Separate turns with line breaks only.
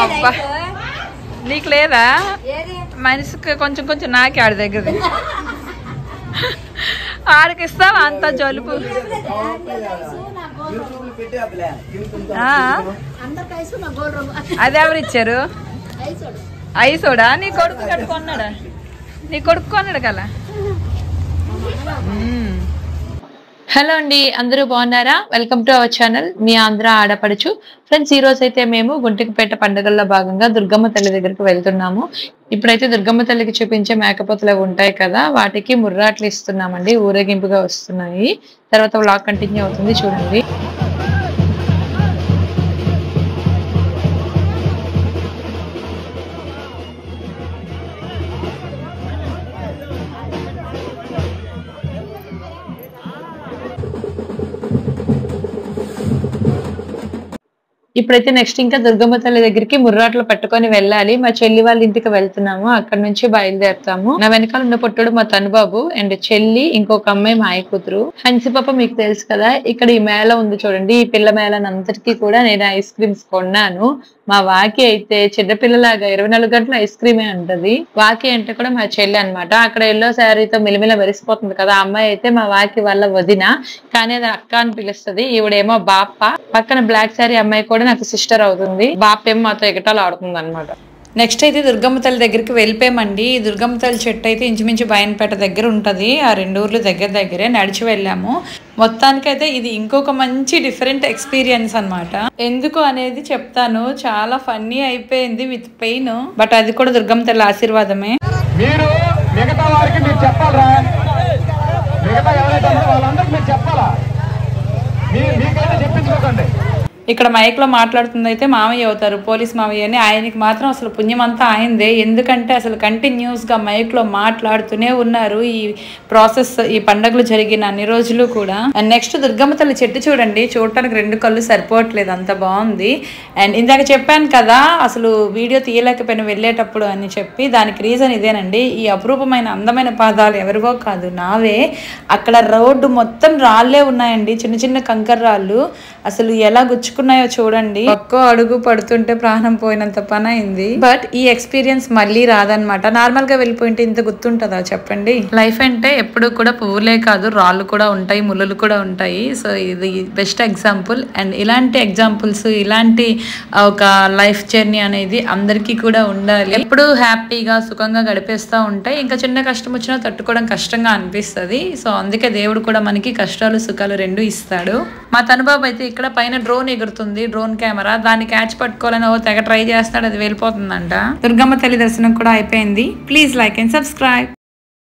అబ్బా నీకు లేదా మనిషికి కొంచెం కొంచెం నాకే ఆడి దగ్గరది ఆడికి ఇస్తావా అంత జలుబు అది ఎవరు ఇచ్చారు ఐసోడా నీ కొడుకు కట్టుకున్నాడా నీ కొడుకు కొన్నాడు కదా హలో అండి అందరూ బాగున్నారా వెల్కమ్ టు అవర్ ఛానల్ మీ ఆంధ్ర ఆడపడుచు ఫ్రెండ్స్ ఈ రోజు అయితే మేము గుంటికిపేట పండుగల్లో భాగంగా దుర్గమ్మ తల్లి దగ్గరికి వెళ్తున్నాము ఇప్పుడైతే దుర్గమ్మ తల్లికి చూపించే మేకపోతులు ఉంటాయి కదా వాటికి ముర్రాట్లు ఇస్తున్నామండి ఊరేగింపుగా వస్తున్నాయి తర్వాత వ్లాగ్ కంటిన్యూ అవుతుంది చూడండి ఇప్పుడైతే నెక్స్ట్ ఇంకా దుర్గమ్మ తల్లి దగ్గరికి ముర్రాట్లు పట్టుకొని వెళ్ళాలి మా చెల్లి వాళ్ళ ఇంటికి వెళ్తున్నాము అక్కడ నుంచి బయలుదేరుతాము నా వెనకాల ఉన్న పొట్టుడు మా తనుబాబు అండ్ చెల్లి ఇంకొక అమ్మాయి మా కూతురు హన్సి పాప మీకు తెలుసు కదా ఇక్కడ ఈ మేళ ఉంది చూడండి ఈ పిల్ల మేళనంతటికీ కూడా నేను ఐస్ క్రీమ్స్ కొన్నాను మా వాకి అయితే చిన్నపిల్లలాగా 24 గంటలు ఐస్ క్రీమే అంటది వాకి అంటే కూడా మా చెల్లి అనమాట అక్కడ ఎల్లో శారీతో మిలిమిల మెరిసిపోతుంది కదా అమ్మాయి అయితే మా వాకి వాళ్ళ వదిన కానీ అది అక్క అని పిలుస్తుంది ఈవిడేమో బాప్ప పక్కన బ్లాక్ శారీ అమ్మాయి కూడా నాకు సిస్టర్ అవుతుంది బాప్ప ఏమో మాతో ఎగటాలు ఆడుతుంది అనమాట నెక్స్ట్ అయితే దుర్గమ్మ తల్లి దగ్గరికి వెళ్ళిపోయామండి ఈ దుర్గమ్మ తల్లి చెట్టు అయితే ఇంచుమించు బయన్పేట దగ్గర ఉంటది ఆ రెండు ఊర్లు దగ్గరే నడిచి వెళ్ళాము మొత్తానికైతే ఇది ఇంకొక మంచి డిఫరెంట్ ఎక్స్పీరియన్స్ అన్నమాట ఎందుకు అనేది చెప్తాను చాలా ఫన్నీ అయిపోయింది విత్ పెయిన్ బట్ అది కూడా దుర్గమ్మ తల్లి ఆశీర్వాదమే
మీరు మిగతా వారికి మీరు చెప్పాలరా మిగతా ఎవరైతే వాళ్ళందరికీ మీరు చెప్పాలా మీకైతే చెప్పించుకోకండి
ఇక్కడ మైక్ లో మాట్లాడుతుంది అయితే మామయ్య అవుతారు పోలీస్ మామయ్య అని ఆయనకి మాత్రం అసలు పుణ్యం అంతా ఆయనదే ఎందుకంటే అసలు కంటిన్యూస్ గా మైక్ లో మాట్లాడుతూనే ఉన్నారు ఈ ప్రాసెస్ ఈ పండుగలు జరిగిన అన్ని రోజులు కూడా అండ్ నెక్స్ట్ దుర్గమ్మ తల్లి చెట్టు చూడండి చూడటానికి 2 కళ్ళు సరిపోవట్లేదు అంత బాగుంది అండ్ ఇందాక చెప్పాను కదా అసలు వీడియో తీయలేకపోయిన వెళ్ళేటప్పుడు అని చెప్పి దానికి రీజన్ ఇదేనండి ఈ అపురూపమైన అందమైన పాదాలు ఎవరివో కాదు నావే అక్కడ రోడ్డు మొత్తం రాళ్లే ఉన్నాయండి చిన్న చిన్న కంకర రాళ్ళు అసలు ఎలా గుచ్చుకున్నాయో చూడండి ఒక్కో అడుగు పడుతుంటే ప్రాణం పోయినంత పని అయింది బట్ ఈ ఎక్స్పీరియన్స్ మళ్ళీ రాదనమాట నార్మల్ గా వెళ్ళిపోయింటే ఇంత గుర్తుంటుందా చెప్పండి లైఫ్ అంటే ఎప్పుడు కూడా పువ్వులే కాదు రాళ్ళు కూడా ఉంటాయి ముళ్ళులు కూడా ఉంటాయి సో ఇది బెస్ట్ ఎగ్జాంపుల్ అండ్ ఇలాంటి ఎగ్జాంపుల్స్ ఇలాంటి ఒక లైఫ్ జర్నీ అనేది అందరికీ కూడా ఉండాలి ఎప్పుడు హ్యాపీగా సుఖంగా గడిపేస్తూ ఉంటాయి ఇంకా చిన్న కష్టం వచ్చినా తట్టుకోవడం కష్టంగా అనిపిస్తుంది సో అందుకే దేవుడు కూడా మనకి కష్టాలు సుఖాలు రెండు ఇస్తాడు మా తనుబాబు అయితే ఇక్కడ పైన డ్రోన్ ఎగురుతుంది డ్రోన్ కెమెరా దాన్ని క్యాచ్ పట్టుకోవాలని తెగ ట్రై చేస్తాడు అది వెళ్ళిపోతుందంట దుర్గమ్మ తల్లి దర్శనం కూడా అయిపోయింది ప్లీజ్ లైక్ అండ్ సబ్స్క్రైబ్